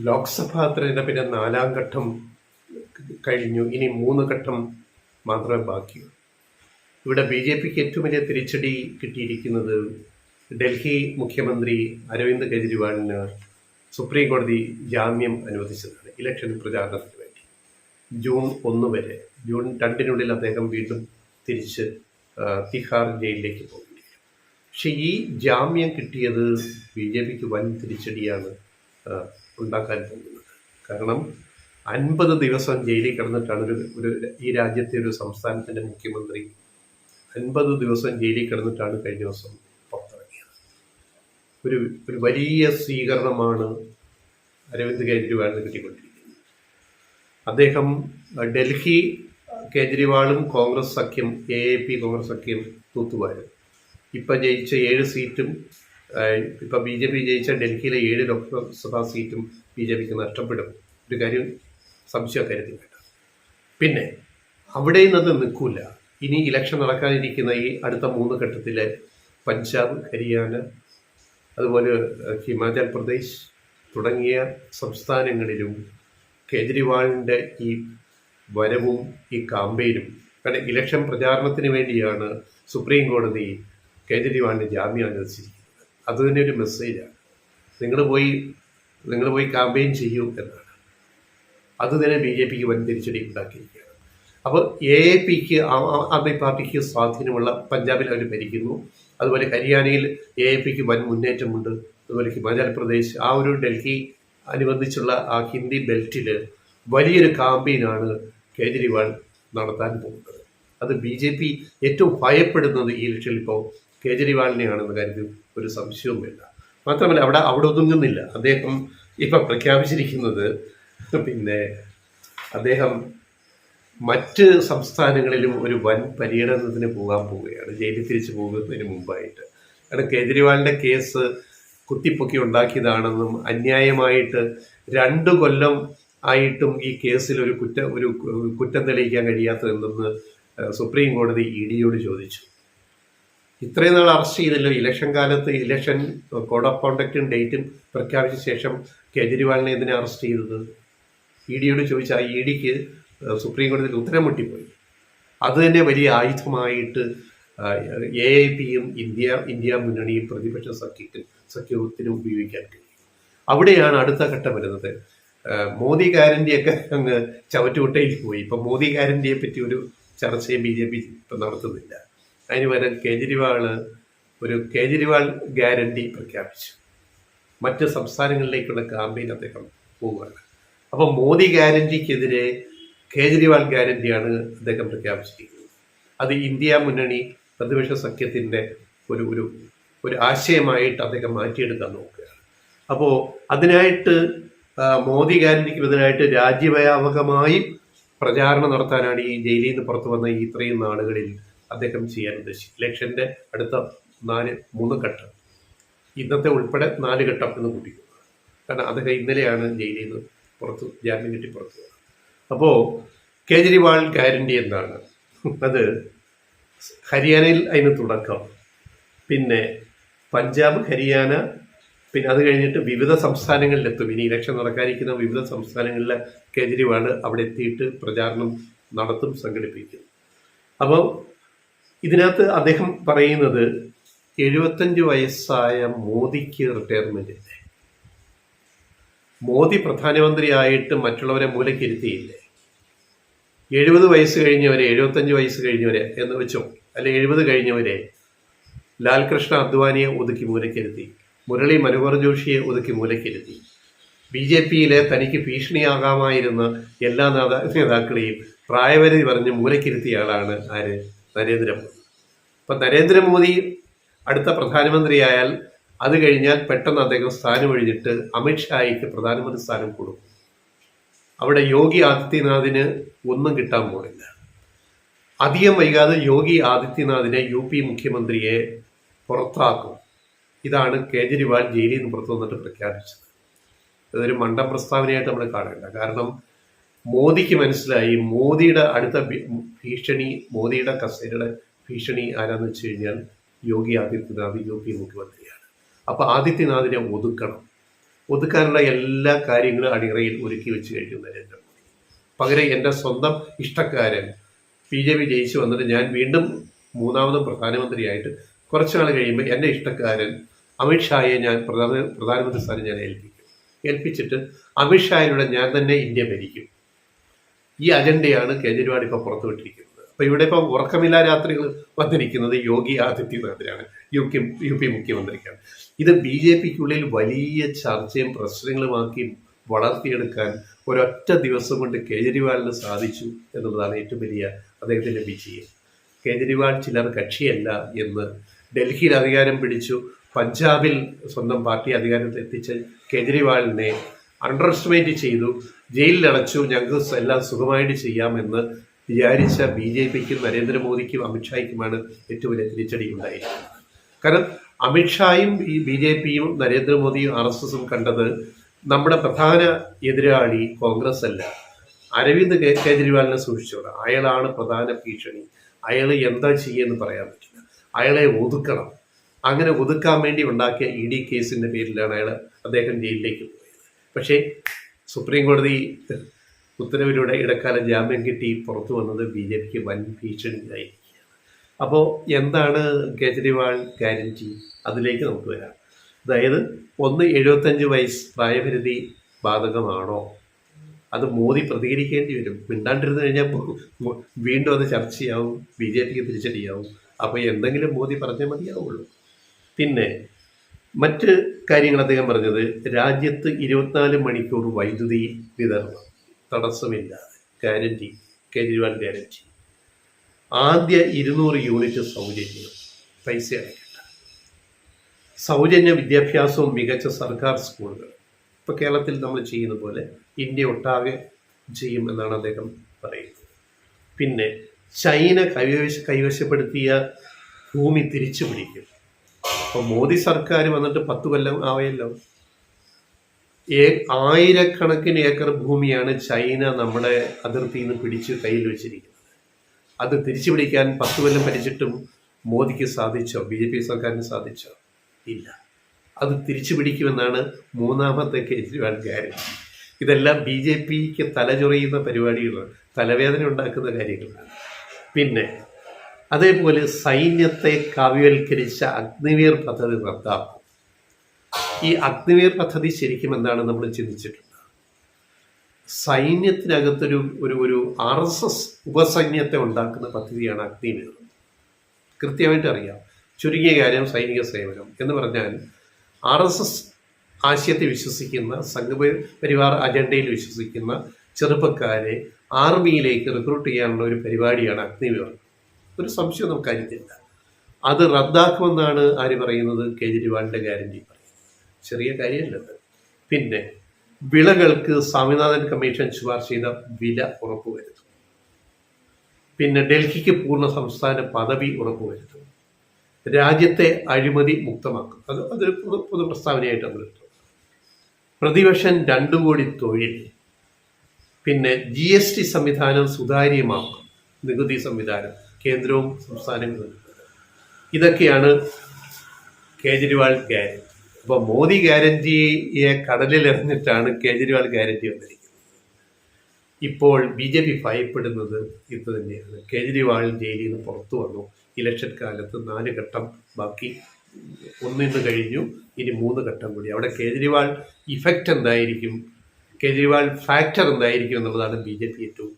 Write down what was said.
ലോക്സഭാ തെരഞ്ഞെടുപ്പിന്റെ 4-ാം ഘട്ടം കഴിഞ്ഞു. ഇനി 3 ഘട്ടം മാത്രമേ ബാക്കിയുള്ളൂ. ഇവിടെ ബി.ജെ.പിക്ക് ഏറ്റവും വലിയ തിരിച്ചടി കിട്ടിയിരിക്കുന്നത് ഡൽഹി മുഖ്യമന്ത്രി അരവിന്ദ് കെജ്രിവാളിന് സുപ്രീം കോടതി ജാമ്യം അനുവദിച്ചതാണ് ഇലക്ഷൻ പ്രചാരണത്തിന് വേണ്ടി. ജൂൺ 1 വരെ, ജൂൺ 2-നുള്ളിൽ അദ്ദേഹം വീണ്ടും തിരിച്ച് തിഹാർ ജയിലിലേക്ക് പോകേണ്ടി വരും. പക്ഷെ ഈ ജാമ്യം കിട്ടിയത് ബി.ജെ.പിക്ക് വൻ തിരിച്ചടിയാണ് ഉണ്ടാക്കാൻ പോകുന്നത്. കാരണം 50 ദിവസം ജയിലിൽ കിടന്നിട്ടാണ് ഈ രാജ്യത്തെ ഒരു സംസ്ഥാനത്തിൻ്റെ മുഖ്യമന്ത്രി 50 ദിവസം ജയിലിൽ കിടന്നിട്ടാണ് കഴിഞ്ഞ ദിവസം പുറത്തിറങ്ങിയത്. ഒരു വലിയ സ്വീകരണമാണ് അരവിന്ദ് കെജ്രിവാളിന് കിട്ടിക്കൊണ്ടിരിക്കുന്നത്. അദ്ദേഹം ഡൽഹി കേജ്രിവാളും കോൺഗ്രസ് സഖ്യം AAP കോൺഗ്രസ് സഖ്യം തൂത്തുവാരും. ഇപ്പം ജയിച്ച 7 സീറ്റും ഇപ്പം ബി.ജെ.പി ജയിച്ച ഡൽഹിയിലെ 7 ലോക്സഭാ സീറ്റും ബി.ജെ.പിക്ക് നഷ്ടപ്പെടും. ഒരു കാര്യം സംശയം കരുതി വേണ്ട. പിന്നെ അവിടെ നിന്നത് നിൽക്കില്ല. ഇനി ഇലക്ഷൻ നടക്കാനിരിക്കുന്ന ഈ അടുത്ത 3 ഘട്ടത്തിലെ പഞ്ചാബ്, ഹരിയാന, അതുപോലെ ഹിമാചൽ പ്രദേശ് തുടങ്ങിയ സംസ്ഥാനങ്ങളിലും കേജ്രിവാളിൻ്റെ ഈ വരവും ഈ കാമ്പയിനും, കാരണം ഇലക്ഷൻ പ്രചാരണത്തിന് വേണ്ടിയാണ് സുപ്രീം കോടതി കേജ്രിവാളിന് ജാമ്യം അനുവദിച്ചിരിക്കുന്നത്. അതുതന്നെ ഒരു മെസ്സേജാണ്. നിങ്ങൾ പോയി കാമ്പയിൻ ചെയ്യൂ എന്നാണ്. അതുതന്നെ ബി.ജെ.പിക്ക് വൻ തിരിച്ചടി ഉണ്ടാക്കിയിരിക്കുകയാണ്. അപ്പോൾ AAPക്ക്, ആം ആദ്മി പാർട്ടിക്ക് സ്വാധീനമുള്ള പഞ്ചാബിൽ അവർ ഭരിക്കുന്നു. അതുപോലെ ഹരിയാനയിൽ AAPക്ക് വൻ മുന്നേറ്റമുണ്ട്. അതുപോലെ ഹിമാചൽ പ്രദേശ്, ആ ഒരു ഡൽഹി അനുബന്ധിച്ചുള്ള ആ ഹിന്ദി ബെൽറ്റിൽ വലിയൊരു കാമ്പയിനാണ് കേജ്രിവാൾ നടത്താൻ പോകുന്നത്. അത് ബി.ജെ.പി ഏറ്റവും ഭയപ്പെടുന്നത് ഈ ഇലക്ഷനിൽ ഇപ്പോൾ കേജ്രിവാളിനെയാണെന്ന കാര്യത്തിൽ ഒരു സംശയവും വേണ്ട. മാത്രമല്ല അവിടെ ഒതുങ്ങുന്നില്ല. അദ്ദേഹം ഇപ്പം പ്രഖ്യാപിച്ചിരിക്കുന്നത് അദ്ദേഹം മറ്റ് സംസ്ഥാനങ്ങളിലും ഒരു വൻ പര്യടനത്തിന് പോകാൻ പോവുകയാണ്, ജയിലിൽ തിരിച്ചു പോകുന്നതിന് മുമ്പായിട്ട്. കാരണം കേജ്രിവാളിൻ്റെ കേസ് കുത്തിപ്പൊക്കി ഉണ്ടാക്കിയതാണെന്നും അന്യായമായിട്ട് 2 കൊല്ലം ആയിട്ടും ഈ കേസിൽ ഒരു കുറ്റം തെളിയിക്കാൻ കഴിയാത്തതെന്തെന്ന് സുപ്രീം കോടതി EDയോട് ചോദിച്ചു. ഇത്രയും നാൾ അറസ്റ്റ് ചെയ്തല്ലോ. ഇലക്ഷൻ കാലത്ത് ഇലക്ഷൻ കോഡ് ഓഫ് കോണ്ടക്റ്റും ഡേറ്റും പ്രഖ്യാപിച്ച ശേഷം കേജ്രിവാളിനെ എന്തിനാണ് അറസ്റ്റ് ചെയ്തത്? EDയോട് ചോദിച്ച ആ EDക്ക് സുപ്രീം കോടതിയിൽ ഉത്തരം മുട്ടിപ്പോയി. അത് തന്നെ വലിയ ആയുധമായിട്ട് AAPയും ഇന്ത്യ മുന്നണിയും പ്രതിപക്ഷ സഖ്യത്തിനും ഉപയോഗിക്കാൻ കഴിയും. അവിടെയാണ് അടുത്ത ഘട്ടം വരുന്നത്. മോദി ഗ്യാരണ്ടിയൊക്കെ അങ്ങ് ചവറ്റുകുട്ടയിൽ പോയി. ഇപ്പം മോദി ഗ്യാരണ്ടിയെ പറ്റി ഒരു ചർച്ചയും ബി.ജെ.പി ഇപ്പം നടത്തുന്നില്ല. അതിന് പകരം കേജ്രിവാൾ ഗ്യാരണ്ടി പ്രഖ്യാപിച്ചു. മറ്റ് സംസ്ഥാനങ്ങളിലേക്കുള്ള ക്യാമ്പയിൻ അദ്ദേഹം പോവുകയാണ്. അപ്പം മോദി ഗ്യാരണ്ടിക്കെതിരെ കേജ്രിവാൾ ഗ്യാരണ്ടിയാണ് അദ്ദേഹം പ്രഖ്യാപിച്ചിരിക്കുന്നത്. അത് ഇന്ത്യ മുന്നണി പ്രതിപക്ഷ സഖ്യത്തിൻ്റെ ഒരു ആശയമായിട്ട് അദ്ദേഹം മാറ്റിയെടുക്കാൻ നോക്കുകയാണ്. അപ്പോൾ അതിനായിട്ട് മോദി ഗ്യാരണ്ടിക്ക് ബദലായിട്ട് രാജ്യവ്യാപകമായി പ്രചാരണം നടത്താനാണ് ഈ ജയിലിൽ നിന്ന് പുറത്തു വന്ന ഇത്രയും നാളുകളിൽ അദ്ദേഹം ചെയ്യാൻ ഉദ്ദേശിച്ചത്. ഇലക്ഷൻ്റെ അടുത്ത 3 ഘട്ടം, ഇന്നത്തെ ഉൾപ്പെടെ 4 ഘട്ടം എന്ന് കൂട്ടിക്കുന്നു. കാരണം അദ്ദേഹം ഇന്നലെയാണ് ജയിലിൽ നിന്ന് ജാമ്യം കിട്ടി പുറത്തു വന്നത്. അപ്പോൾ കേജ്രിവാൾ ഗ്യാരണ്ടി എന്താണ്? അത് ഹരിയാനയിൽ അതിന് തുടക്കം, പിന്നെ പഞ്ചാബ്, ഹരിയാന, പിന്നെ അത് കഴിഞ്ഞിട്ട് വിവിധ സംസ്ഥാനങ്ങളിലെത്തും. ഇനി ഇലക്ഷൻ നടക്കാനിരിക്കുന്ന വിവിധ സംസ്ഥാനങ്ങളിലെ കേജ്രിവാൾ അവിടെ എത്തിയിട്ട് പ്രചാരണം നടത്തും, സംഘടിപ്പിക്കും. അപ്പോൾ ഇതിനകത്ത് അദ്ദേഹം പറയുന്നത് 75 വയസ്സായ മോദിക്ക് റിട്ടയർമെൻ്റ് ഇല്ലേ? മോദി പ്രധാനമന്ത്രിയായിട്ട് മറ്റുള്ളവരെ മൂലക്കിരുത്തിയില്ലേ? 70 വയസ്സ് കഴിഞ്ഞവരെ, 75 വയസ്സ് കഴിഞ്ഞവരെ എന്ന് വെച്ചോ, അല്ലെ 70 കഴിഞ്ഞവരെ ലാൽകൃഷ്ണ അദ്വാനിയെ ഒതുക്കി മൂലക്കിരുത്തി, മുരളി മനോഹർ ജോഷിയെ ഒതുക്കി മൂലക്കിരുത്തി. ബി.ജെ.പിയിലെ തനിക്ക് ഭീഷണിയാകാമായിരുന്ന എല്ലാ നേതാക്കളെയും പ്രായപരിധി പറഞ്ഞ് മൂലക്കിരുത്തിയ ആളാണ് ആര്? നരേന്ദ്രമോദി. അപ്പം നരേന്ദ്രമോദി അടുത്ത പ്രധാനമന്ത്രിയായാൽ അത് കഴിഞ്ഞാൽ പെട്ടെന്ന് അദ്ദേഹം സ്ഥാനം ഒഴിഞ്ഞിട്ട് അമിത്ഷായ്ക്ക് പ്രധാനമന്ത്രി സ്ഥാനം കൊടുക്കും. അവിടെ യോഗി ആദിത്യനാഥിന് ഒന്നും കിട്ടാൻ പോകില്ല. അധികം വൈകാതെ യോഗി ആദിത്യനാഥിനെ UP മുഖ്യമന്ത്രിയെ പുറത്താക്കും. ഇതാണ് കേജ്രിവാൾ ജയിലിൽ നിന്ന് പുറത്തു വന്നിട്ട് പ്രഖ്യാപിച്ചത്. ഇതൊരു മണ്ടൻ പ്രസ്താവനയായിട്ട് നമ്മൾ കാണേണ്ട. കാരണം മോദിക്ക് മനസ്സിലായി മോദിയുടെ അടുത്ത ഭീഷണി, മോദിയുടെ കസേരയുടെ ഭീഷണി ആരാന്ന് വെച്ച് കഴിഞ്ഞാൽ യോഗി ആദിത്യനാഥ് UP മുഖ്യമന്ത്രിയാണ്. അപ്പോൾ ആദിത്യനാഥിനെ ഒതുക്കണം. ഒതുക്കാനുള്ള എല്ലാ കാര്യങ്ങളും അണിയറയിൽ ഒരുക്കി വെച്ച് കഴിഞ്ഞു നരേന്ദ്രമോദി. പകരം എൻ്റെ സ്വന്തം ഇഷ്ടക്കാരൻ BJP ജയിച്ചു വന്നിട്ട് ഞാൻ വീണ്ടും മൂന്നാമതും പ്രധാനമന്ത്രിയായിട്ട് കുറച്ച് നാൾ കഴിയുമ്പോൾ എൻ്റെ ഇഷ്ടക്കാരൻ അമിത്ഷായെ ഞാൻ പ്രധാനമന്ത്രി സ്ഥാനം ഞാൻ ഏൽപ്പിച്ചിട്ട് അമിത്ഷായിലൂടെ ഞാൻ തന്നെ ഇന്ത്യ ഭരിക്കും. ഈ അജണ്ടയാണ് കേജ്രിവാൾ ഇപ്പോൾ പുറത്തുവിട്ടിരിക്കുന്നത്. അപ്പോൾ ഇവിടെ ഇപ്പോൾ ഉറക്കമില്ലാ രാത്രികൾ വന്നിരിക്കുന്നത് യോഗി ആദിത്യനാഥിനാണ്, യു പി മുഖ്യമന്ത്രിക്കാണ്. ഇത് BJPക്കുള്ളിൽ വലിയ ചർച്ചയും പ്രശ്നങ്ങളുമാക്കി വളർത്തിയെടുക്കാൻ ഒരൊറ്റ ദിവസം കൊണ്ട് കേജ്രിവാളിന് സാധിച്ചു എന്നുള്ളതാണ് ഏറ്റവും വലിയ അദ്ദേഹത്തിൻ്റെ വിജയം. കേജ്രിവാൾ ചിലർ കക്ഷിയല്ല എന്ന് ഡൽഹിയിൽ അധികാരം പിടിച്ചു, പഞ്ചാബിൽ സ്വന്തം പാർട്ടി അധികാരത്തിൽ എത്തിച്ച കേജ്രിവാളിനെ അണ്ടർ എസ്റ്റിമേറ്റ് ചെയ്തു, ജയിലിലടച്ചു, ഞങ്ങൾക്ക് എല്ലാം സുഖമായിട്ട് ചെയ്യാമെന്ന് വിചാരിച്ച BJPക്കും നരേന്ദ്രമോദിക്കും അമിത്ഷായ്ക്കുമാണ് ഏറ്റവും വലിയ തിരിച്ചടി ഉണ്ടായിരിക്കുന്നത്. കാരണം അമിത്ഷായും ഈ BJPയും നരേന്ദ്രമോദിയും RSSും കണ്ടത് നമ്മുടെ പ്രധാന എതിരാളി കോൺഗ്രസ് അല്ല, അരവിന്ദ് കേജ്രിവാളിനെ സൂക്ഷിച്ചോളാം, അയാളാണ് പ്രധാന ഭീഷണി, അയാൾ എന്താ ചെയ്യുമെന്ന് പറയാൻ പറ്റില്ല, അയാളെ ഒതുക്കണം. അങ്ങനെ ഒതുക്കാൻ വേണ്ടി ഉണ്ടാക്കിയ ED കേസിൻ്റെ പേരിലാണ് അദ്ദേഹം ജയിലിലേക്ക് പോയത്. പക്ഷേ സുപ്രീം കോടതി ഉത്തരവിലൂടെ ഇടക്കാല ജാമ്യം കിട്ടി പുറത്തു വന്നത് BJPക്ക് വൻ ഭീഷണിയായിരിക്കുകയാണ്. അപ്പോൾ എന്താണ് കേജ്രിവാൾ ഗ്യാരണ്ടി? അതിലേക്ക് നമുക്ക് വരാം. അതായത് 75 വയസ്സ് പ്രായപരിധി ബാധകമാണോ? അത് മോദി പ്രതികരിക്കേണ്ടി വരും. മിണ്ടാണ്ടിരുന്ന് കഴിഞ്ഞാൽ വീണ്ടും അത് ചർച്ചയാവും, BJPക്ക് തിരിച്ചടിയാവും. അപ്പോൾ എന്തെങ്കിലും മോദി പറഞ്ഞേ മതിയാവുള്ളൂ. പിന്നെ മറ്റ് കാര്യങ്ങൾ അദ്ദേഹം പറഞ്ഞത്, രാജ്യത്ത് 24 മണിക്കൂർ വൈദ്യുതി വിതരണം തടസ്സമില്ലാതെ ഗ്യാരണ്ടി, കേജ്രിവാൾ ഗ്യാരണ്ടി. ആദ്യ 200 യൂണിറ്റ് സൗജന്യം, പൈസ അടയ്ക്കണ്ട. സൗജന്യ വിദ്യാഭ്യാസവും മികച്ച സർക്കാർ സ്കൂളുകൾ. ഇപ്പോൾ കേരളത്തിൽ നമ്മൾ ചെയ്യുന്ന പോലെ ഇന്ത്യ ഒട്ടാകെ ചെയ്യും എന്നാണ് അദ്ദേഹം പറയുന്നത്. പിന്നെ ചൈന കൈവശപ്പെടുത്തിയ ഭൂമി തിരിച്ചു പിടിക്കും. അപ്പോൾ മോദി സർക്കാർ വന്നിട്ട് 10 കൊല്ലം ആവയല്ലോ. ആയിരക്കണക്കിന് ഏക്കർ ഭൂമിയാണ് ചൈന നമ്മുടെ അതിർത്തിയിൽ നിന്ന് പിടിച്ച് കയ്യിൽ വെച്ചിരിക്കുന്നത്. അത് തിരിച്ചു പിടിക്കാൻ 10 കൊല്ലം ഭരിച്ചിട്ടും മോദിക്ക് സാധിച്ചോ? BJP സർക്കാരിന് സാധിച്ചോ? ഇല്ല. അത് തിരിച്ചു പിടിക്കുമെന്നാണ് മൂന്നാമത്തെ കേജ്രിവാൾ ഗ്യാരണ്ടി. ഇതെല്ലാം BJPക്ക് തലചൊറിയുന്ന പരിപാടികളാണ്, തലവേദന ഉണ്ടാക്കുന്ന കാര്യങ്ങളാണ്. പിന്നെ അതേപോലെ സൈന്യത്തെ കാവ്യവൽക്കരിച്ച അഗ്നിവീർ പദ്ധതി റദ്ദാക്കും. ഈ അഗ്നിവീർ പദ്ധതി ശരിക്കും എന്താണ് നമ്മൾ ചിന്തിച്ചിട്ടുണ്ട്? സൈന്യത്തിനകത്തൊരു ഒരു RSS ഉപസൈന്യത്തെ ഉണ്ടാക്കുന്ന പദ്ധതിയാണ് അഗ്നിവീർ. കൃത്യമായിട്ട് അറിയാം. ചുരുങ്ങിയ കാര്യം സൈനിക സേവനം എന്ന് പറഞ്ഞാൽ RSS ആശയത്തെ വിശ്വസിക്കുന്ന, സംഘപരിവാർ അജണ്ടയിൽ വിശ്വസിക്കുന്ന ചെറുപ്പക്കാരെ ആർമിയിലേക്ക് റിക്രൂട്ട് ചെയ്യാനുള്ള ഒരു പരിപാടിയാണ് അഗ്നിവീർ. ഒരു സംശയം നമുക്ക് കാര്യത്തില്ല. അത് റദ്ദാക്കുമെന്നാണ് ആര് പറയുന്നത്? കേജ്രിവാളിൻ്റെ ഗ്യാരണ്ടി പറയുന്നത്. ചെറിയ കാര്യമല്ലത്. പിന്നെ വിളകൾക്ക് സ്വാമിനാഥൻ കമ്മീഷൻ ശുപാർശ ചെയ്ത വില ഉറപ്പുവരുത്തും. പിന്നെ ഡൽഹിക്ക് പൂർണ്ണ സംസ്ഥാന പദവി ഉറപ്പുവരുത്തും. രാജ്യത്തെ അഴിമതി മുക്തമാക്കും. അതൊരു പൊതു പ്രസ്താവനയായിട്ട് നമ്മൾ എടുത്തു. പ്രതിവർഷം 2 കോടി തൊഴിൽ. പിന്നെ GST സംവിധാനം സുതാര്യമാക്കും, നികുതി സംവിധാനം കേന്ദ്രവും സംസ്ഥാനങ്ങളും. ഇതൊക്കെയാണ് കേജ്രിവാൾ ഗ്യാരണ്ടി. അപ്പോൾ മോദി ഗ്യാരണ്ടിയെ കടലിൽ എറിഞ്ഞിട്ടാണ് കേജ്രിവാൾ ഗ്യാരണ്ടി വന്നിരിക്കുന്നത്. ഇപ്പോൾ BJP ഭയപ്പെടുന്നത് ഇത് തന്നെയാണ്. കേജ്രിവാൾ ജയിലിൽ നിന്ന് പുറത്തു വന്നു. ഇലക്ഷൻ കാലത്ത് 4 ഘട്ടം ബാക്കി, 1 കഴിഞ്ഞു, ഇനി 3 ഘട്ടം കൂടി. അവിടെ കേജ്രിവാൾ ഇഫക്റ്റ് എന്തായിരിക്കും, കേജ്രിവാൾ ഫാക്ടർ എന്തായിരിക്കും എന്നുള്ളതാണ് BJP ഏറ്റവും